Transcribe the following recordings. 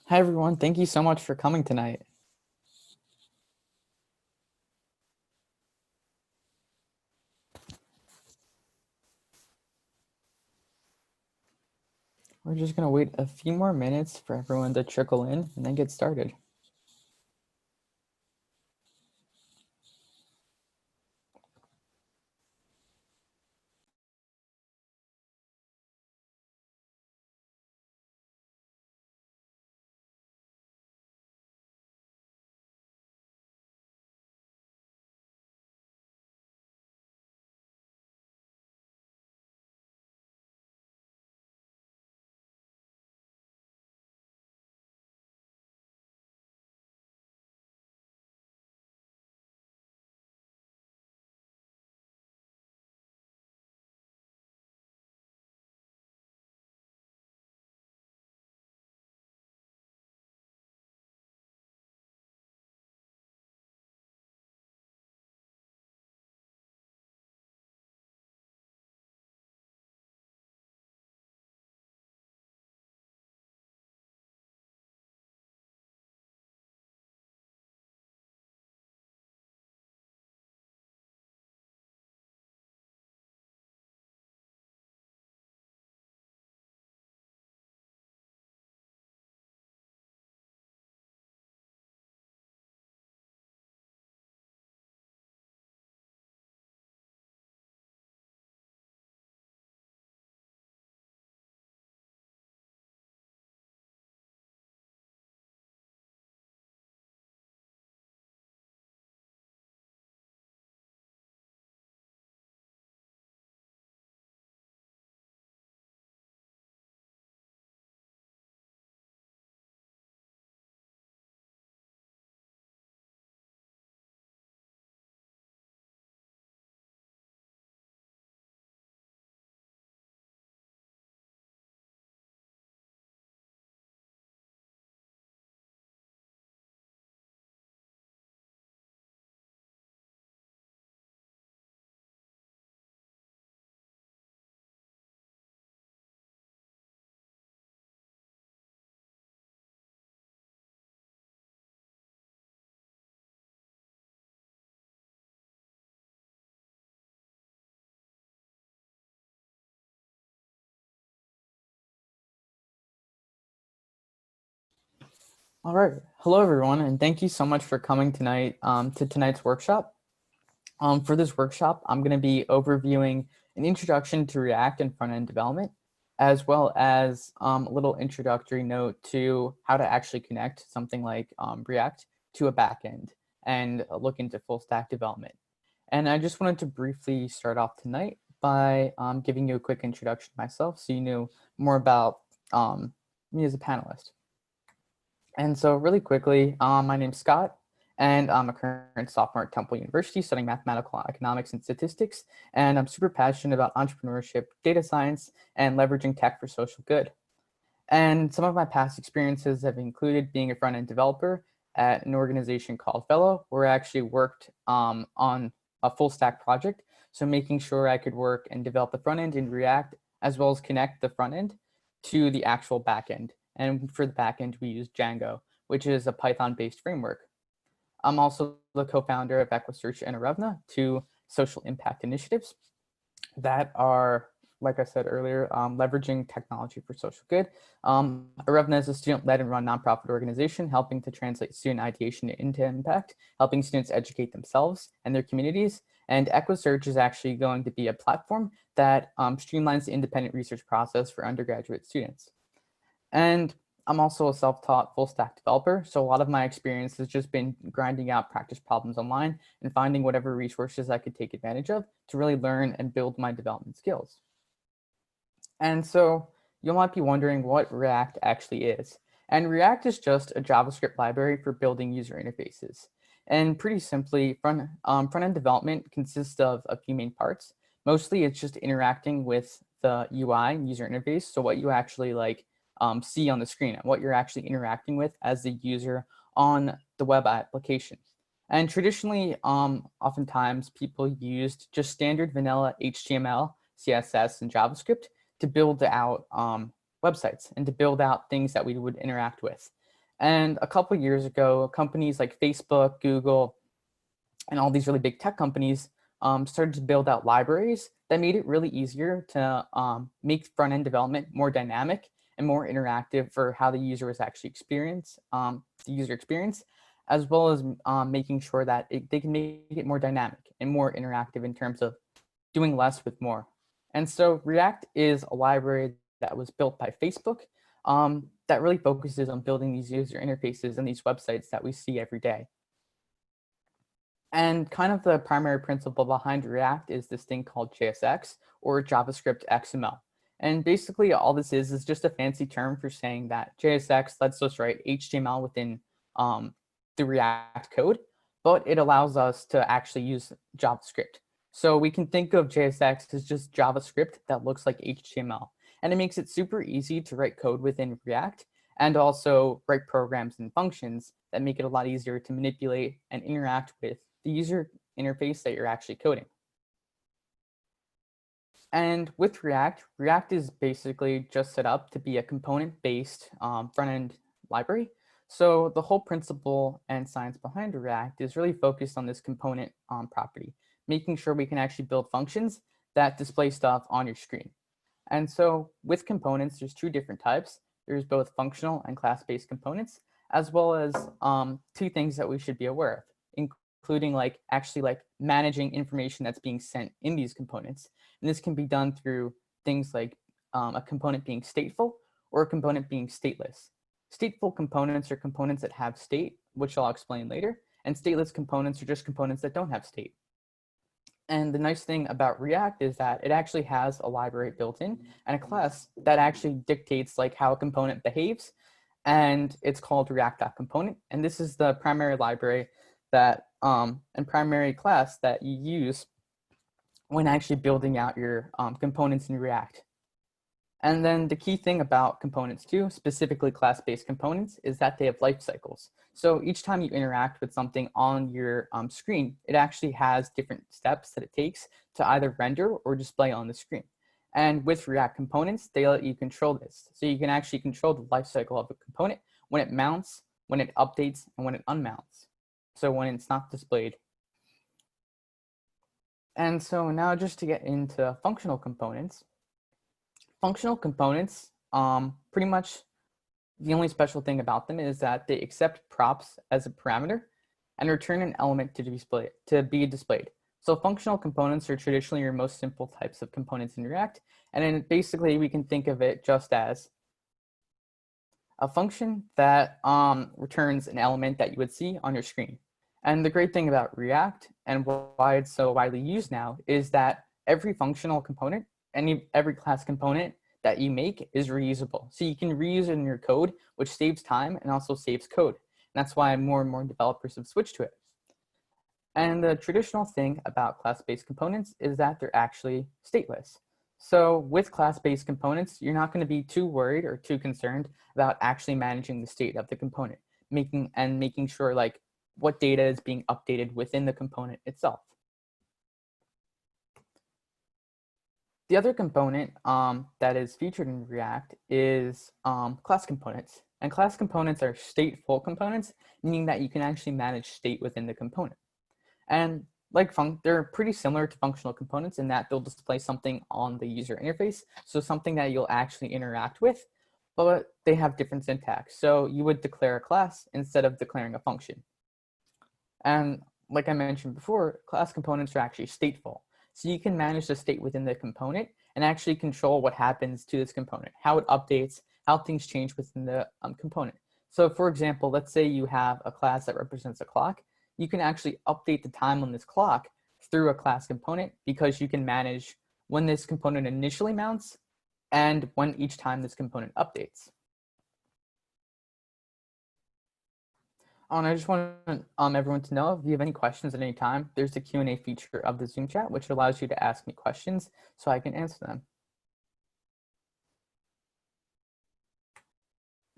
Hi, everyone. Thank you so much for coming tonight. We're just going to wait a few more minutes for everyone to trickle in and then get started. All right. Hello, everyone, and thank you so much for coming tonight to tonight's workshop. For this workshop, I'm going to be overviewing an introduction to React and front-end development, as well as a little introductory note to how to actually connect something like React to a backend and look into full stack development. And I just wanted to briefly start off tonight by giving you a quick introduction to myself so you know more about me as a panelist. And so really quickly, my name's Scott, and I'm a current sophomore at Temple University studying mathematical economics and statistics. And I'm super passionate about entrepreneurship, data science, and leveraging tech for social good. And some of my past experiences have included being a front-end developer at an organization called Fellow, where I actually worked on a full stack project. So making sure I could work and develop the front end in React, as well as connect the front end to the actual back end. And for the back end, we use Django, which is a Python-based framework. I'm also the co-founder of Equisearch and Arevna, two social impact initiatives that are, like I said earlier, leveraging technology for social good. Arevna is a student-led and run nonprofit organization helping to translate student ideation into impact, helping students educate themselves and their communities. And Equisearch is actually going to be a platform that streamlines the independent research process for undergraduate students. And I'm also a self-taught full stack developer. So a lot of my experience has just been grinding out practice problems online and finding whatever resources I could take advantage of to really learn and build my development skills. And so you might be wondering what React actually is. And React is just a JavaScript library for building user interfaces. And pretty simply, front-end development consists of a few main parts. Mostly it's just interacting with the UI user interface. So what you actually see on the screen and what you're actually interacting with as the user on the web application. And traditionally, oftentimes people used just standard vanilla HTML, CSS, and JavaScript to build out websites and to build out things that we would interact with. And a couple years ago, companies like Facebook, Google, and all these really big tech companies started to build out libraries that made it really easier to make front-end development more dynamic and more interactive for how the user was actually the user experience, as well as making sure that they can make it more dynamic and more interactive in terms of doing less with more. And so React is a library that was built by Facebook that really focuses on building these user interfaces and these websites that we see every day. And kind of the primary principle behind React is this thing called JSX, or JavaScript XML. And basically all this is just a fancy term for saying that JSX lets us write HTML within the React code, but it allows us to actually use JavaScript. So we can think of JSX as just JavaScript that looks like HTML. And it makes it super easy to write code within React and also write programs and functions that make it a lot easier to manipulate and interact with the user interface that you're actually coding. And with React, React is basically just set up to be a component-based front-end library. So the whole principle and science behind React is really focused on this component property, making sure we can actually build functions that display stuff on your screen. And so with components, there's two different types. There's both functional and class-based components, as well as two things that we should be aware of, including actually managing information that's being sent in these components. And this can be done through things like a component being stateful or a component being stateless. Stateful components are components that have state, which I'll explain later, and stateless components are just components that don't have state. And the nice thing about React is that it actually has a library built in and a class that actually dictates how a component behaves, and it's called React.component. And this is the primary library that and primary class that you use when actually building out your components in React. And then the key thing about components too, specifically class-based components, is that they have life cycles. So each time you interact with something on your screen, it actually has different steps that it takes to either render or display on the screen. And with React components, they let you control this. So you can actually control the life cycle of a component when it mounts, when it updates, and when it unmounts. So when it's not displayed. And so now just to get into functional components. Functional components, pretty much the only special thing about them is that they accept props as a parameter and return an element to be displayed. So functional components are traditionally your most simple types of components in React. And then basically we can think of it just as a function that returns an element that you would see on your screen. And the great thing about React and why it's so widely used now is that every functional component, every class component that you make is reusable. So you can reuse it in your code, which saves time and also saves code. And that's why more and more developers have switched to it. And the traditional thing about class-based components is that they're actually stateless. So with class-based components, you're not going to be too worried or too concerned about actually managing the state of the component, making sure what data is being updated within the component itself. The other component that is featured in React is class components. And class components are stateful components, meaning that you can actually manage state within the component. And they're pretty similar to functional components in that they'll display something on the user interface, so something that you'll actually interact with, but they have different syntax. So you would declare a class instead of declaring a function. And like I mentioned before, class components are actually stateful. So you can manage the state within the component and actually control what happens to this component, how it updates, how things change within the component. So for example, let's say you have a class that represents a clock. You can actually update the time on this clock through a class component because you can manage when this component initially mounts and when each time this component updates. And I just want everyone to know, if you have any questions at any time, there's the Q&A feature of the Zoom chat, which allows you to ask me questions so I can answer them.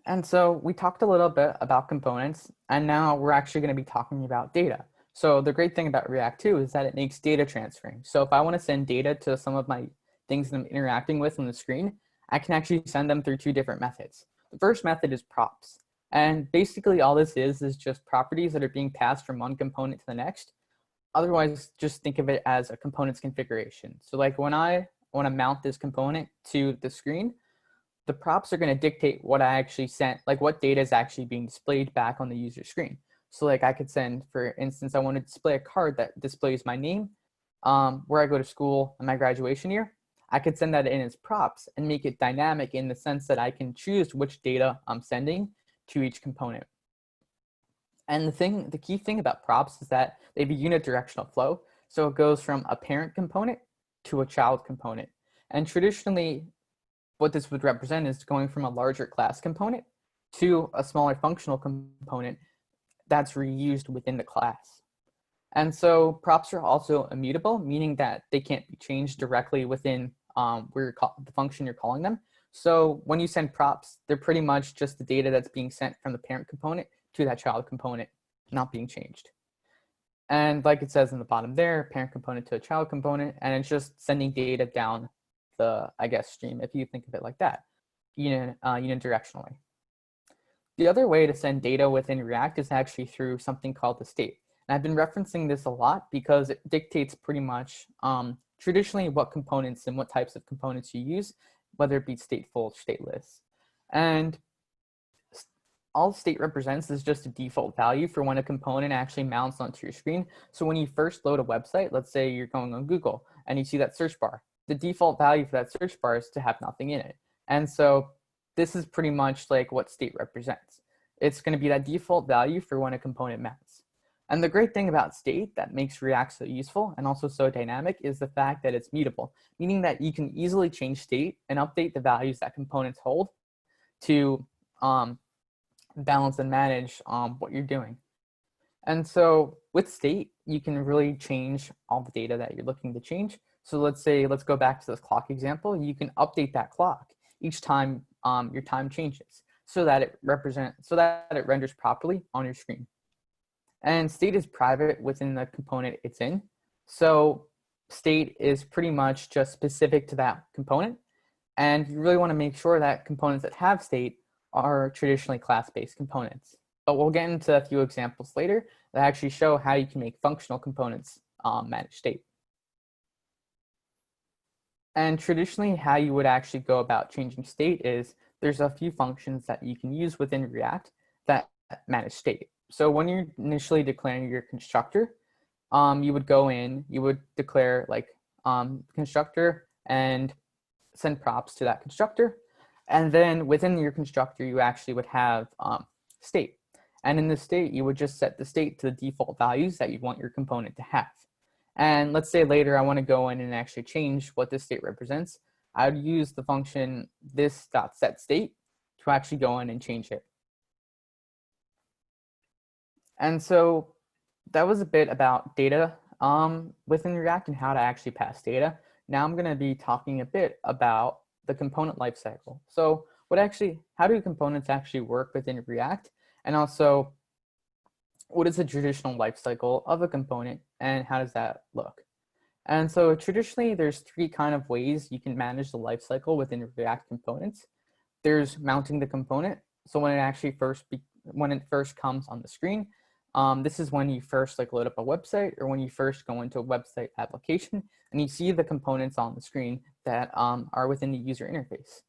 And so we talked a little bit about components, and now we're actually going to be talking about data. So the great thing about React 2 is that it makes data transferring. So if I want to send data to some of my things that I'm interacting with on the screen, I can actually send them through two different methods. The first method is props. And basically all this is just properties that are being passed from one component to the next. Otherwise, just think of it as a component's configuration. So like when I want to mount this component to the screen, the props are going to dictate what I actually sent, like what data is actually being displayed back on the user screen. So like I could send, for instance, I want to display a card that displays my name, where I go to school, and my graduation year. I could send that in as props and make it dynamic in the sense that I can choose which data I'm sending to each component. And the key thing about props is that they have a unidirectional flow. So it goes from a parent component to a child component. And traditionally, what this would represent is going from a larger class component to a smaller functional component that's reused within the class. And so props are also immutable, meaning that they can't be changed directly within the function you're calling them. So when you send props, they're pretty much just the data that's being sent from the parent component to that child component, not being changed. And like it says in the bottom there, parent component to a child component, and it's just sending data down the, I guess, stream, if you think of it like that, unidirectionally. The other way to send data within React is actually through something called the state. And I've been referencing this a lot because it dictates pretty much traditionally what components and what types of components you use, whether it be stateful or stateless. And all state represents is just a default value for when a component actually mounts onto your screen. So when you first load a website, let's say you're going on Google and you see that search bar, the default value for that search bar is to have nothing in it. And so this is pretty much like what state represents. It's going to be that default value for when a component mounts. And the great thing about state that makes React so useful and also so dynamic is the fact that it's mutable, meaning that you can easily change state and update the values that components hold to balance and manage what you're doing. And so with state, you can really change all the data that you're looking to change. So let's go back to this clock example. You can update that clock each time your time changes so that it renders properly on your screen. And state is private within the component it's in. So state is pretty much just specific to that component. And you really want to make sure that components that have state are traditionally class-based components. But we'll get into a few examples later that actually show how you can make functional components manage state. And traditionally, how you would actually go about changing state is there's a few functions that you can use within React that manage state. So when you're initially declaring your constructor, you would go in, you would declare like constructor and send props to that constructor. And then within your constructor, you actually would have state. And in the state, you would just set the state to the default values that you want your component to have. And let's say later I want to go in and actually change what this state represents. I would use the function this.setState to actually go in and change it. And so that was a bit about data within React and how to actually pass data. Now I'm going to be talking a bit about the component lifecycle. So how do components actually work within React? And also, what is the traditional lifecycle of a component and how does that look? And so traditionally, there's three kind of ways you can manage the lifecycle within React components. There's mounting the component. So when it first comes on the screen, this is when you first load up a website or when you first go into a website application and you see the components on the screen that are within the user interface.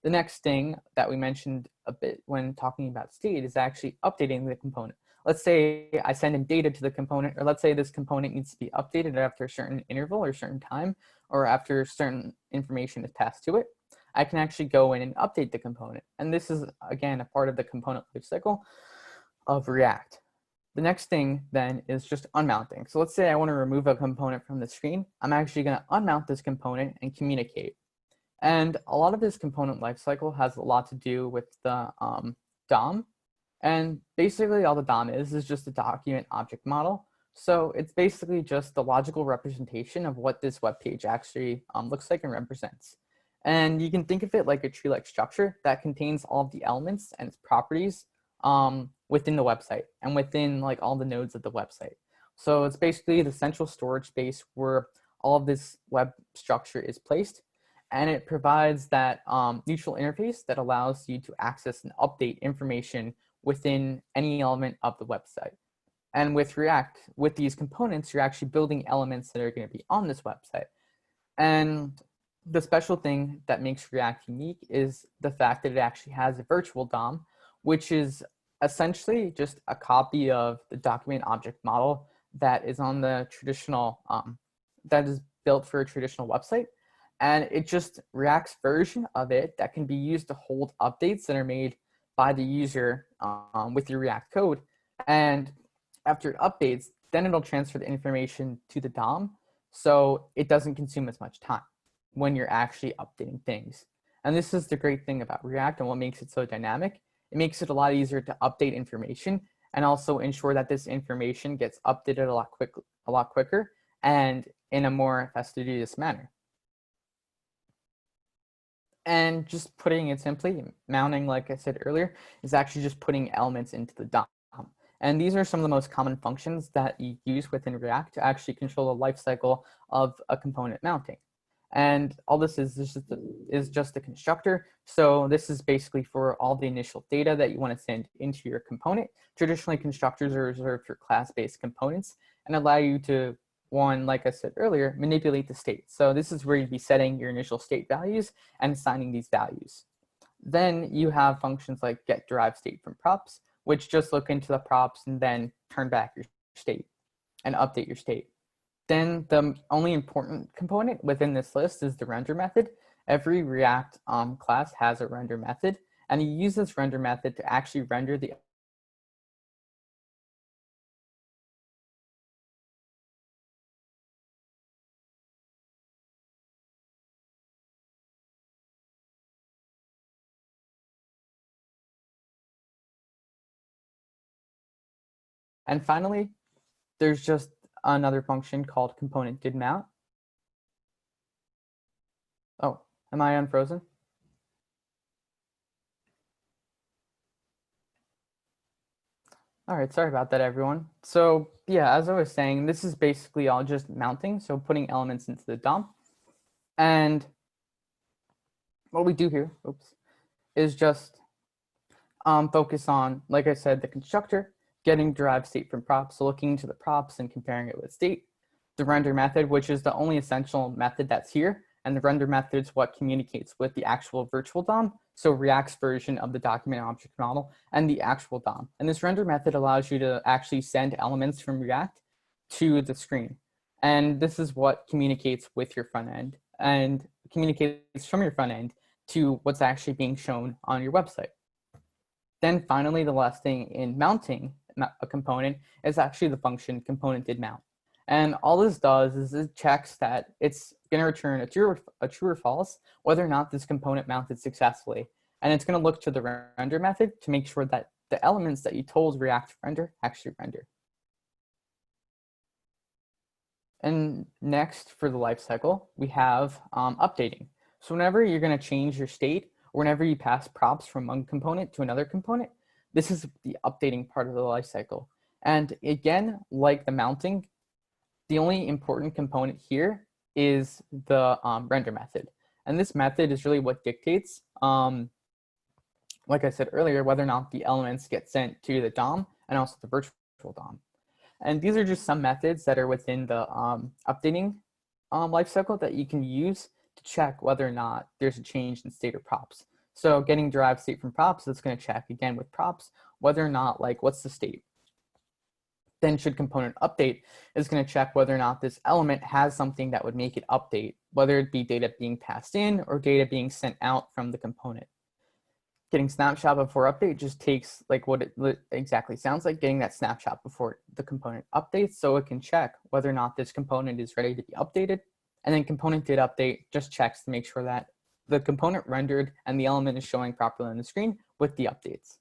The next thing that we mentioned a bit when talking about state is actually updating the component. Let's say I send in data to the component, or let's say this component needs to be updated after a certain interval or certain time, or after certain information is passed to it. I can actually go in and update the component. And this is, again, a part of the component lifecycle of React. The next thing then is just unmounting. So let's say I want to remove a component from the screen. I'm actually going to unmount this component and communicate. And a lot of this component lifecycle has a lot to do with the DOM. And basically all the DOM is just a document object model. So it's basically just the logical representation of what this web page actually looks like and represents. And you can think of it like a tree-like structure that contains all of the elements and its properties within the website and within all the nodes of the website. So it's basically the central storage space where all of this web structure is placed. And it provides that neutral interface that allows you to access and update information within any element of the website. And with React, with these components, you're actually building elements that are going to be on this website. And the special thing that makes React unique is the fact that it actually has a virtual DOM, which is essentially just a copy of the document object model that is on the traditional, that is built for a traditional website. And it just React's version of it that can be used to hold updates that are made by the user with your React code. And after it updates, then it'll transfer the information to the DOM, so it doesn't consume as much time when you're actually updating things. And this is the great thing about React and what makes it so dynamic. It makes it a lot easier to update information and also ensure that this information gets updated a lot quicker and in a more fastidious manner. And just putting it simply, mounting, like I said earlier, is actually just putting elements into the DOM. And these are some of the most common functions that you use within React to actually control the lifecycle of a component mounting. And all this is just a constructor. So this is basically for all the initial data that you want to send into your component. Traditionally, constructors are reserved for class-based components and allow you to, one, like I said earlier, manipulate the state. So this is where you'd be setting your initial state values and assigning these values. Then you have functions like get derived state from props, which just look into the props and then turn back your state and update your state. Then the only important component within this list is the render method. Every React class has a render method, and you use this render method to actually render the And finally, there's just another function called component did mount. Oh, am I unfrozen? All right, sorry about that, everyone. So yeah, as I was saying, this is basically all just mounting, so putting elements into the DOM. And what we do here, is just focus on, like I said, the constructor, getting derived state from props, so looking into the props and comparing it with state. The render method, which is the only essential method that's here, and the render method is what communicates with the actual virtual DOM, so React's version of the document object model and the actual DOM. And this render method allows you to actually send elements from React to the screen. And this is what communicates with your front end and communicates from your front end to what's actually being shown on your website. Then finally, the last thing in mounting a component is actually the function component did mount. And all this does is it checks that it's going to return a true or false whether or not this component mounted successfully. And it's going to look to the render method to make sure that the elements that you told React to render actually render. And next, for the lifecycle, we have updating. So whenever you're going to change your state, or whenever you pass props from one component to another component, this is the updating part of the lifecycle. And again, like the mounting, the only important component here is the render method. And this method is really what dictates, like I said earlier, whether or not the elements get sent to the DOM and also the virtual DOM. And these are just some methods that are within the updating lifecycle that you can use to check whether or not there's a change in state or props. So getting derived state from props, it's going to check again with props whether or not, like, what's the state. Then should component update is going to check whether or not this element has something that would make it update, whether it be data being passed in or data being sent out from the component. Getting snapshot before update just takes like what it exactly sounds like, getting that snapshot before the component updates so it can check whether or not this component is ready to be updated. And then component did update just checks to make sure that the component rendered and the element is showing properly on the screen with the updates.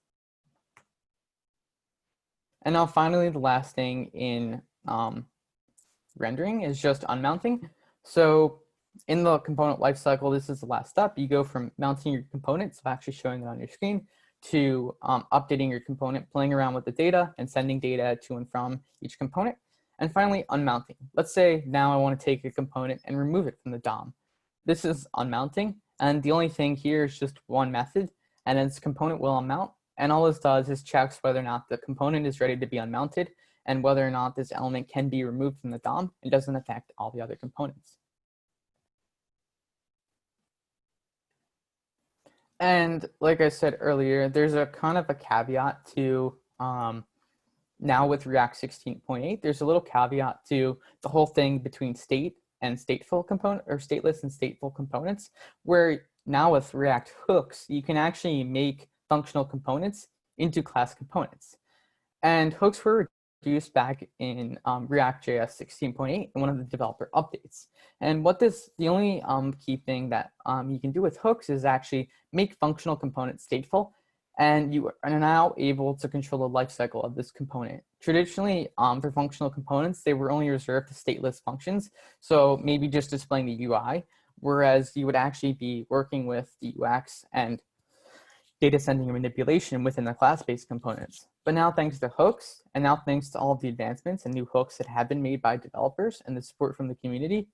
And now finally, the last thing in rendering is just unmounting. So in the component lifecycle, this is the last step. You go from mounting your component, so actually showing it on your screen, to updating your component, playing around with the data and sending data to and from each component. And finally, unmounting. Let's say now I want to take a component and remove it from the DOM. This is unmounting, and the only thing here is just one method, and its component will unmount, And all this does is checks whether or not the component is ready to be unmounted and whether or not this element can be removed from the DOM and doesn't affect all the other components. And like I said earlier, there's a kind of a caveat to now with React 16.8, there's a little caveat to the whole thing between state and stateful component, or stateless and stateful components, where now with React hooks, you can actually make functional components into class components. And hooks were introduced back in React.js 16.8 in one of the developer updates. And the only key thing that you can do with hooks is actually make functional components stateful, and you are now able to control the lifecycle of this component. Traditionally, for functional components, they were only reserved to stateless functions, so maybe just displaying the UI, whereas you would actually be working with the UX and data sending and manipulation within the class-based components. But now thanks to hooks, and now thanks to all of the advancements and new hooks that have been made by developers and the support from the community,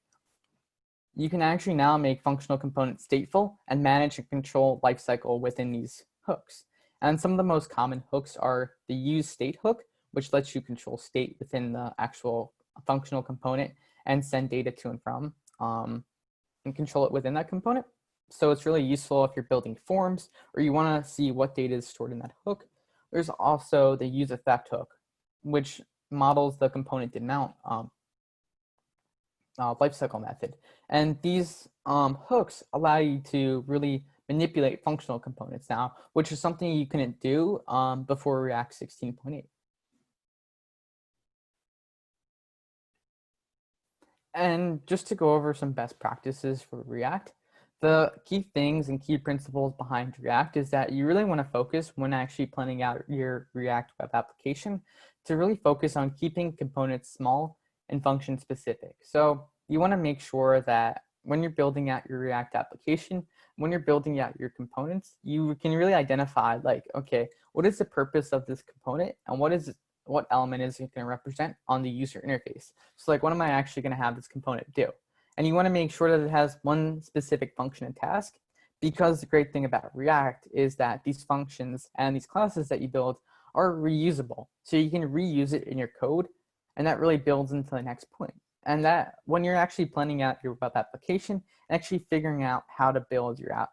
you can actually now make functional components stateful and manage and control lifecycle within these hooks. And some of the most common hooks are the use state hook, which lets you control state within the actual functional component and send data to and from and control it within that component. So it's really useful if you're building forms or you want to see what data is stored in that hook. There's also the use effect hook, which models the component did mount lifecycle method. And these hooks allow you to really manipulate functional components now, which is something you couldn't do before React 16.8. And just to go over some best practices for React, the key things and key principles behind React is that you really want to focus when actually planning out your React web application to really focus on keeping components small and function specific. So you want to make sure that when you're building out your React application, when you're building out your components, you can really identify like, okay, what is the purpose of this component and what element is it going to represent on the user interface? So like, what am I actually going to have this component do? And you want to make sure that it has one specific function and task, because the great thing about React is that these functions and these classes that you build are reusable. So you can reuse it in your code, and that really builds into the next point. And that when you're actually planning out your web application and actually figuring out how to build your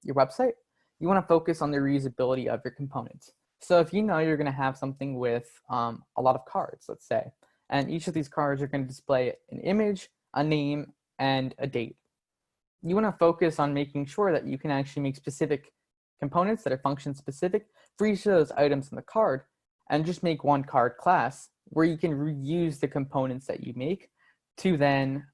website, you want to focus on the reusability of your components. So if you know you're going to have something with a lot of cards, let's say, and each of these cards are going to display an image, a name, and a date, you want to focus on making sure that you can actually make specific components that are function specific for each of those items in the card, and just make one card class where you can reuse the components that you make to then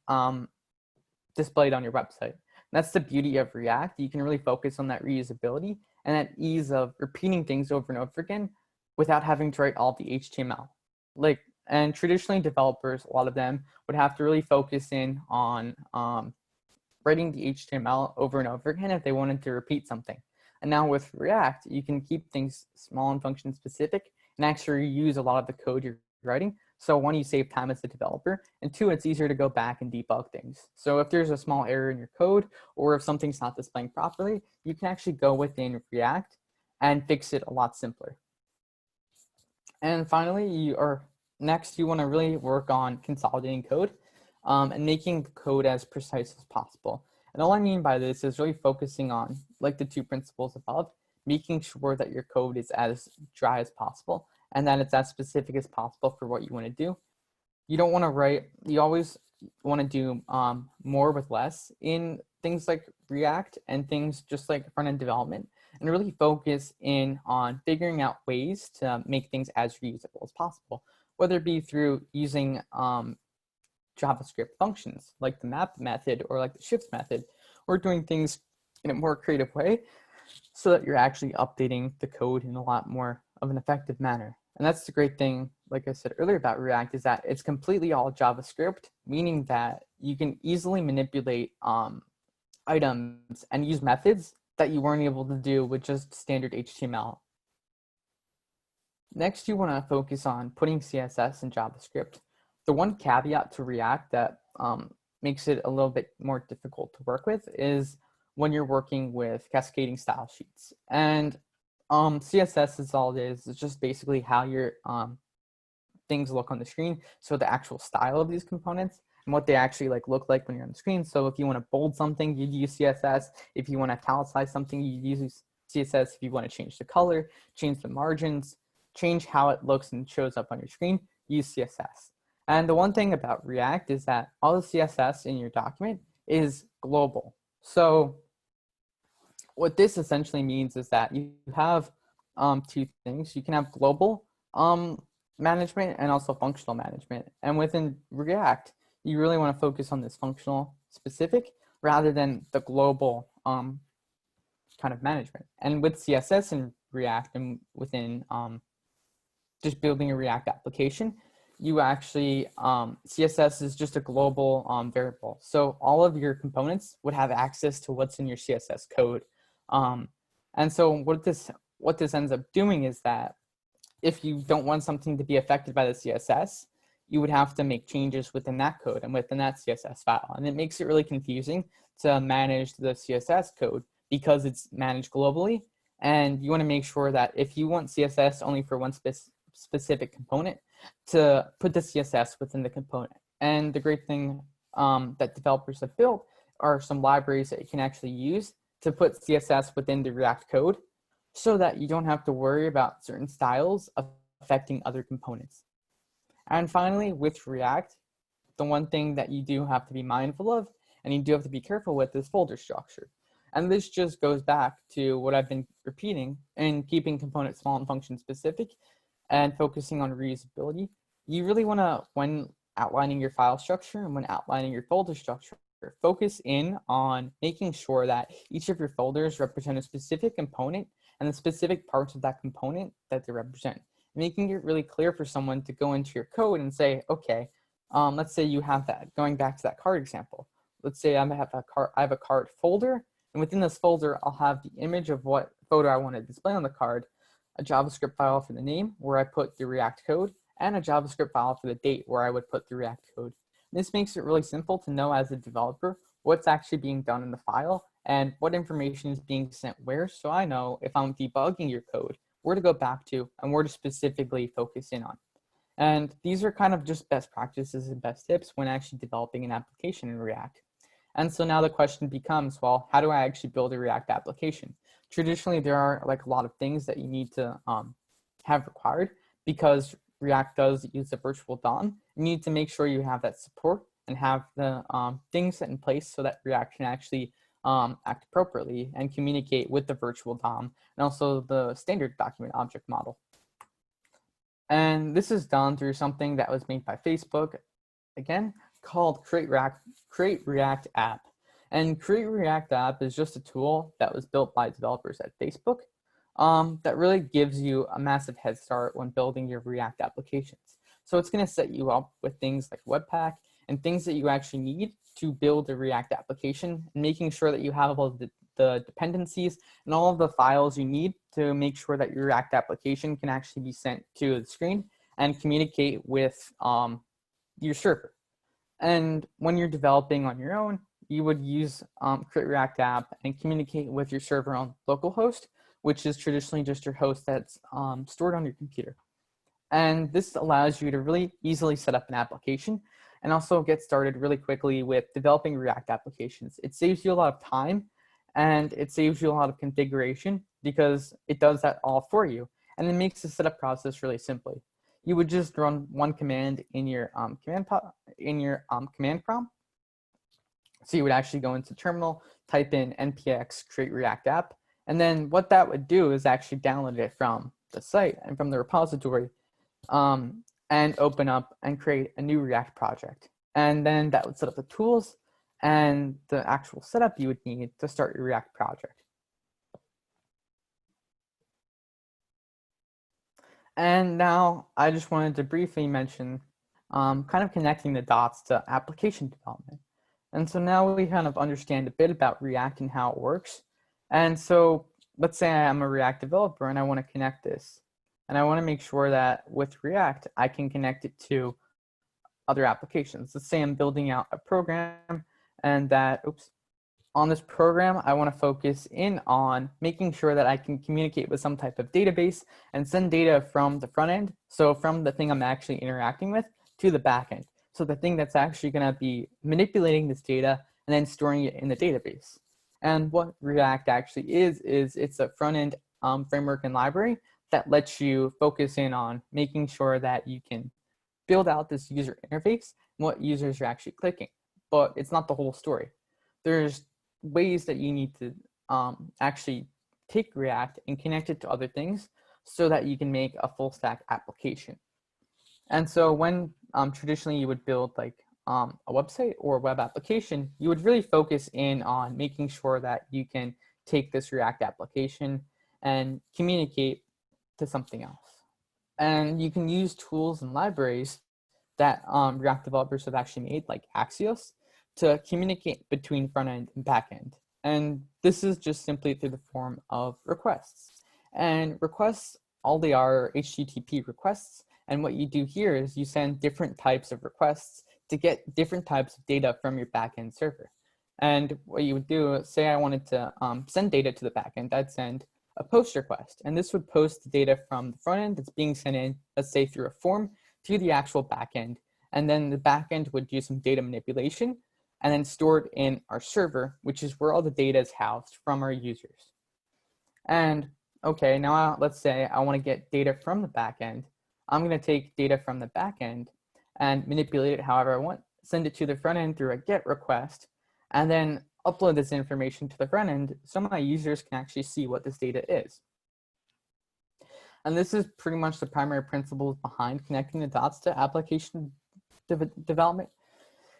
display it on your website. And that's the beauty of React. You can really focus on that reusability and that ease of repeating things over and over again without having to write all the HTML. And traditionally developers, a lot of them would have to really focus in on writing the HTML over and over again if they wanted to repeat something. And now with React, you can keep things small and function specific and actually use a lot of the code you're writing. So one, you save time as a developer, and two, it's easier to go back and debug things. So if there's a small error in your code, or if something's not displaying properly, you can actually go within React and fix it a lot simpler. And finally, next, you want to really work on consolidating code and making the code as precise as possible. And all I mean by this is really focusing on, like the two principles above, making sure that your code is as dry as possible and that it's as specific as possible for what you want to do. You don't want to write, you always want to do more with less in things like React and things just like front-end development, and really focus in on figuring out ways to make things as reusable as possible, whether it be through using JavaScript functions like the map method or like the shift method, or doing things in a more creative way so that you're actually updating the code in a lot more of an effective manner. And that's the great thing, like I said earlier about React, is that it's completely all JavaScript, meaning that you can easily manipulate items and use methods that you weren't able to do with just standard HTML. Next, you want to focus on putting CSS in JavaScript. The one caveat to React that makes it a little bit more difficult to work with is when you're working with cascading style sheets. And CSS is all it is. It's just basically how your things look on the screen. So the actual style of these components and what they actually like look like when you're on the screen. So if you want to bold something, you'd use CSS. If you want to italicize something, you'd use CSS. If you want to change the color, change the margins, change how it looks and shows up on your screen, use CSS. And the one thing about React is that all the CSS in your document is global. So what this essentially means is that you have two things. You can have global management and also functional management. And within React, you really want to focus on this functional specific rather than the global kind of management. And with CSS and React and within just building a React application, you actually, CSS is just a global variable. So all of your components would have access to what's in your CSS code. And so what this ends up doing is that if you don't want something to be affected by the CSS, you would have to make changes within that code and within that CSS file. And it makes it really confusing to manage the CSS code because it's managed globally. And you want to make sure that if you want CSS only for one specific component, to put the CSS within the component. And the great thing that developers have built are some libraries that you can actually use to put CSS within the React code so that you don't have to worry about certain styles affecting other components. And finally, with React, the one thing that you do have to be mindful of and you do have to be careful with is folder structure. And this just goes back to what I've been repeating in keeping components small and function specific and focusing on reusability. You really want to, when outlining your file structure and when outlining your folder structure, focus in on making sure that each of your folders represent a specific component and the specific parts of that component that they represent. Making it really clear for someone to go into your code and say, okay, let's say you have that, going back to that card example. Let's say I have a card folder, and within this folder, I'll have the image of what photo I want to display on the card, a JavaScript file for the name where I put the React code, and a JavaScript file for the date where I would put the React code. This makes it really simple to know as a developer what's actually being done in the file and what information is being sent where, so I know if I'm debugging your code, where to go back to and where to specifically focus in on. And these are kind of just best practices and best tips when actually developing an application in React. And so now the question becomes, well, how do I actually build a React application? Traditionally, there are like a lot of things that you need to have required because React does use a virtual DOM. You need to make sure you have that support and have the things set in place so that React can actually act appropriately and communicate with the virtual DOM and also the standard document object model. And this is done through something that was made by Facebook, again, called Create React App. And Create React App is just a tool that was built by developers at Facebook that really gives you a massive head start when building your React applications. So it's going to set you up with things like Webpack and things that you actually need to build a React application, and making sure that you have all the dependencies and all of the files you need to make sure that your React application can actually be sent to the screen and communicate with your server. And when you're developing on your own, you would use Create React App and communicate with your server on localhost, which is traditionally just your host that's stored on your computer. And this allows you to really easily set up an application and also get started really quickly with developing React applications. It saves you a lot of time and it saves you a lot of configuration because it does that all for you. And it makes the setup process really simply. You would just run one command in your command prompt. So you would actually go into terminal, type in npx create react app, and then what that would do is actually download it from the site and from the repository and open up and create a new React project. And then that would set up the tools and the actual setup you would need to start your React project. And now I just wanted to briefly mention kind of connecting the dots to application development. And so now we kind of understand a bit about React and how it works. And so let's say I'm a React developer and I want to connect this. And I want to make sure that with React, I can connect it to other applications. Let's say I'm building out a program and that, on this program, I want to focus in on making sure that I can communicate with some type of database and send data from the front end, so from the thing I'm actually interacting with, to the back end. So the thing that's actually going to be manipulating this data and then storing it in the database. And what React actually is it's a front end framework and library that lets you focus in on making sure that you can build out this user interface and what users are actually clicking. But it's not the whole story. There's ways that you need to actually take React and connect it to other things so that you can make a full stack application. And so when traditionally you would build like a website or a web application, you would really focus in on making sure that you can take this React application and communicate to something else. And you can use tools and libraries that React developers have actually made, like Axios, to communicate between front end and back end. And this is just simply through the form of requests. And requests, all they are HTTP requests. And what you do here is you send different types of requests to get different types of data from your backend server. And what you would do, say I wanted to send data to the backend, I'd send a post request. And this would post the data from the front end that's being sent in, let's say through a form, to the actual backend. And then the backend would do some data manipulation and then store it in our server, which is where all the data is housed from our users. And okay, now let's say I want to get data from the backend. I'm going to take data from the backend and manipulate it however I want, send it to the front end through a GET request, and then upload this information to the front end so my users can actually see what this data is. And this is pretty much the primary principles behind connecting the dots to application development.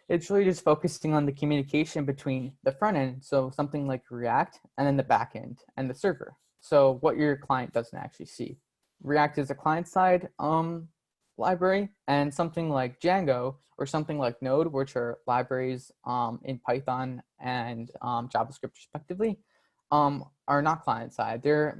It's really just focusing on the communication between the front end, so something like React, and then the back end and the server. So what your client doesn't actually see. React is a client-side library, and something like Django or something like Node, which are libraries in Python and JavaScript respectively, are not client-side. They're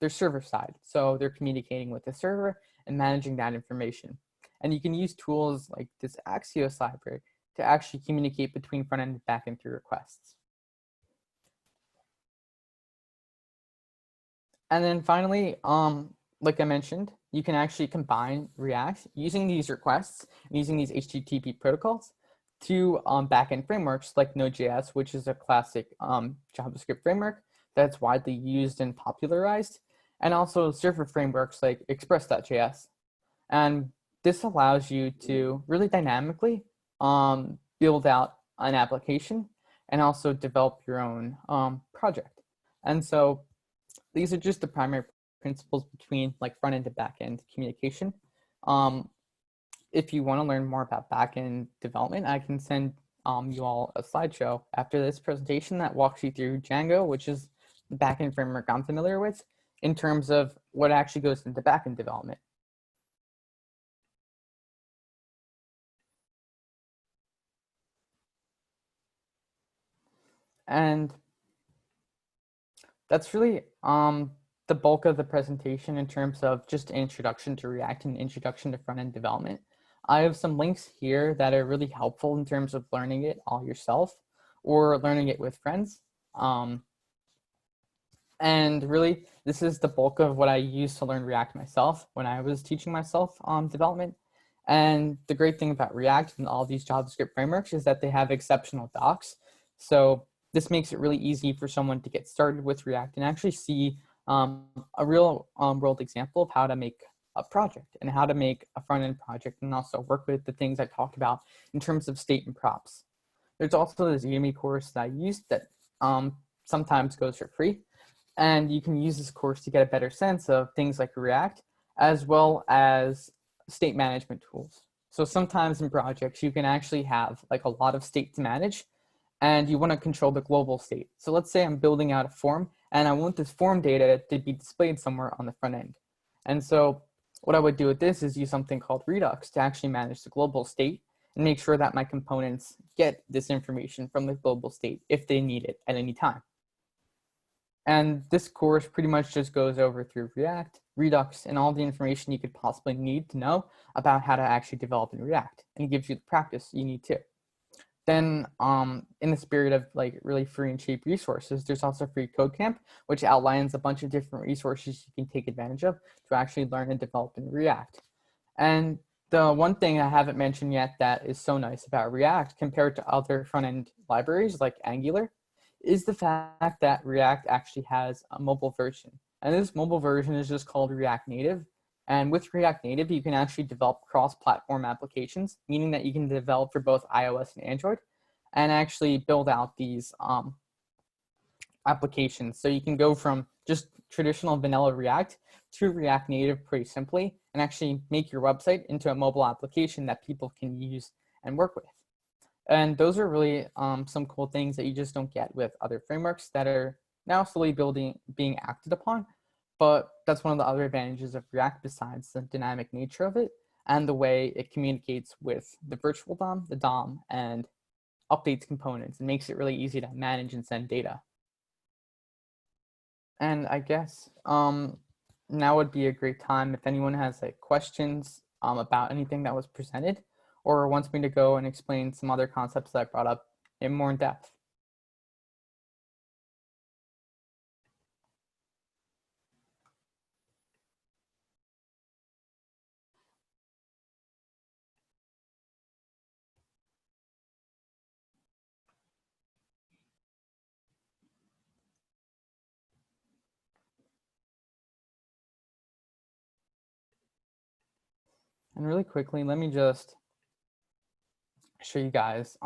server-side. So they're communicating with the server and managing that information. And you can use tools like this Axios library to actually communicate between front end and back end through requests. And then finally, like I mentioned, you can actually combine React using these requests and using these HTTP protocols to backend frameworks like Node.js, which is a classic JavaScript framework that's widely used and popularized, and also server frameworks like Express.js. And this allows you to really dynamically build out an application and also develop your own project. And so these are just the primary principles between like front end to back end communication. If you want to learn more about back end development, I can send you all a slideshow after this presentation that walks you through Django, which is the back end framework I'm familiar with, in terms of what actually goes into back end development. And that's really the bulk of the presentation in terms of just an introduction to React and introduction to front-end development. I have some links here that are really helpful in terms of learning it all yourself or learning it with friends. And really, this is the bulk of what I used to learn React myself when I was teaching myself development. And the great thing about React and all these JavaScript frameworks is that they have exceptional docs. So this makes it really easy for someone to get started with React and actually see a real world example of how to make a project and how to make a front-end project, and also work with the things I talked about in terms of state and props. There's also this Udemy course that I used that sometimes goes for free. And you can use this course to get a better sense of things like React, as well as state management tools. So sometimes in projects, you can actually have like a lot of state to manage, and you want to control the global state. So let's say I'm building out a form, and I want this form data to be displayed somewhere on the front end. And so what I would do with this is use something called Redux to actually manage the global state and make sure that my components get this information from the global state if they need it at any time. And this course pretty much just goes over through React, Redux, and all the information you could possibly need to know about how to actually develop in React, and it gives you the practice you need too. Then in the spirit of like really free and cheap resources, there's also Free Code Camp, which outlines a bunch of different resources you can take advantage of to actually learn and develop in React. And the one thing I haven't mentioned yet that is so nice about React compared to other front-end libraries like Angular is the fact that React actually has a mobile version. And this mobile version is just called React Native. And with React Native, you can actually develop cross-platform applications, meaning that you can develop for both iOS and Android and actually build out these applications. So you can go from just traditional vanilla React to React Native pretty simply and actually make your website into a mobile application that people can use and work with. And those are really some cool things that you just don't get with other frameworks that are now slowly being acted upon. But that's one of the other advantages of React besides the dynamic nature of it and the way it communicates with the virtual DOM, the DOM, and updates components. It makes it really easy to manage and send data. And I guess now would be a great time if anyone has like questions about anything that was presented or wants me to go and explain some other concepts that I brought up in more in depth. And really quickly, let me just show you guys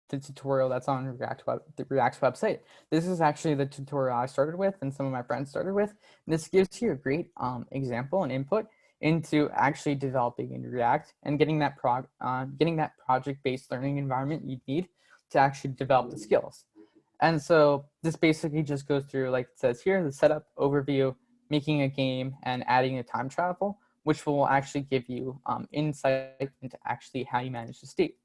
the tutorial that's on the React's website. This is actually the tutorial I started with and some of my friends started with. And this gives you a great example and input into actually developing in React and getting that project-based learning environment you need to actually develop the skills. And so this basically just goes through, like it says here, the setup, overview, making a game, and adding a time travel, which will actually give you insight into actually how you manage the state.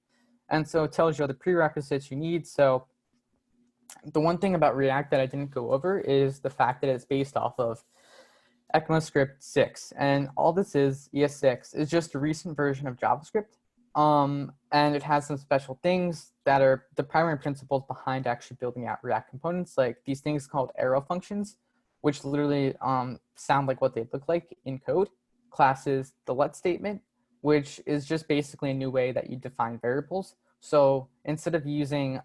And so it tells you the prerequisites you need. So the one thing about React that I didn't go over is the fact that it's based off of ECMAScript 6. And all this is, ES6, is just a recent version of JavaScript. And it has some special things that are the primary principles behind actually building out React components, like these things called arrow functions, which literally sound like what they look like in code. Classes, the let statement, which is just basically a new way that you define variables. So instead of using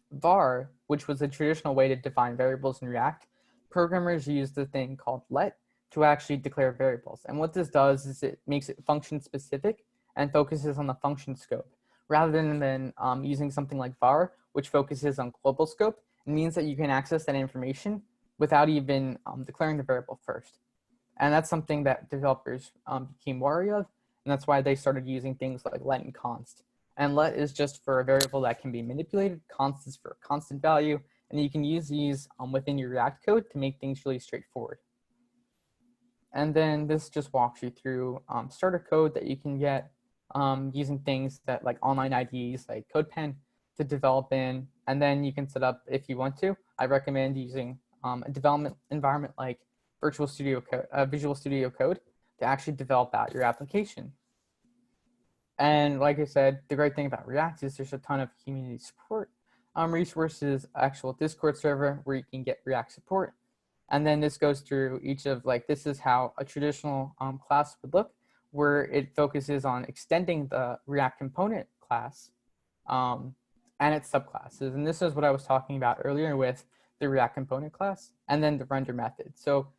var, which was a traditional way to define variables in React, programmers use the thing called let to actually declare variables. And what this does is it makes it function specific and focuses on the function scope, rather than using something like var, which focuses on global scope. It means that you can access that information without even declaring the variable first. And that's something that developers became wary of, and that's why they started using things like let and const. And let is just for a variable that can be manipulated, const is for a constant value, and you can use these within your React code to make things really straightforward. And then this just walks you through starter code that you can get using things that like online IDEs like CodePen to develop in. And then you can set up, if you want to, I recommend using a development environment like Visual Studio Code to actually develop out your application. And like I said, the great thing about React is there's a ton of community support resources, actual Discord server where you can get React support. And then this goes through each of like, this is how a traditional class would look, where it focuses on extending the React component class and its subclasses. And this is what I was talking about earlier with the React component class and then the render method. So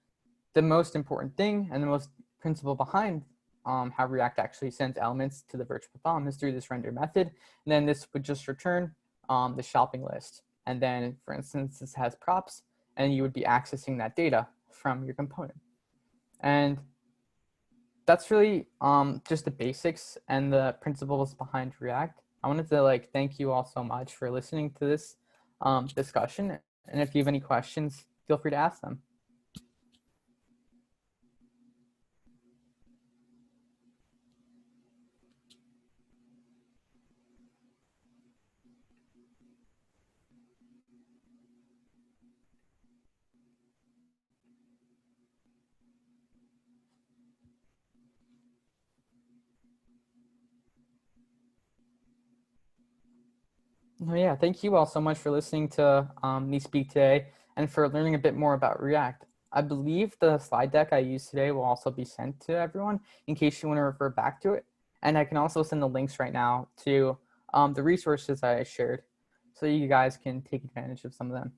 the most important thing and the most principle behind how React actually sends elements to the virtual DOM is through this render method. And then this would just return the shopping list. And then, for instance, this has props, and you would be accessing that data from your component. And that's really just the basics and the principles behind React. I wanted to like thank you all so much for listening to this discussion. And if you have any questions, feel free to ask them. Oh, yeah, thank you all so much for listening to me speak today and for learning a bit more about React. I believe the slide deck I used today will also be sent to everyone in case you want to refer back to it. And I can also send the links right now to the resources I shared so you guys can take advantage of some of them.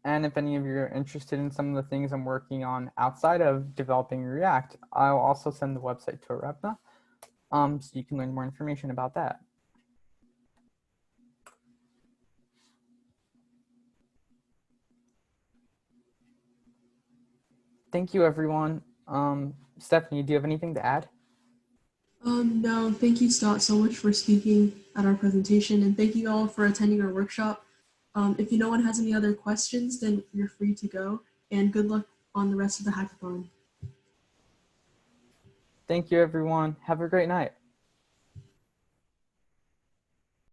And if any of you are interested in some of the things I'm working on outside of developing React, I'll also send the website to Arepna, so you can learn more information about that. Thank you, everyone. Stephanie, do you have anything to add? No, thank you, Scott, so much for speaking at our presentation, and thank you all for attending our workshop. If no one has any other questions, then you're free to go, and good luck on the rest of the hackathon. Thank you, everyone. Have a great night.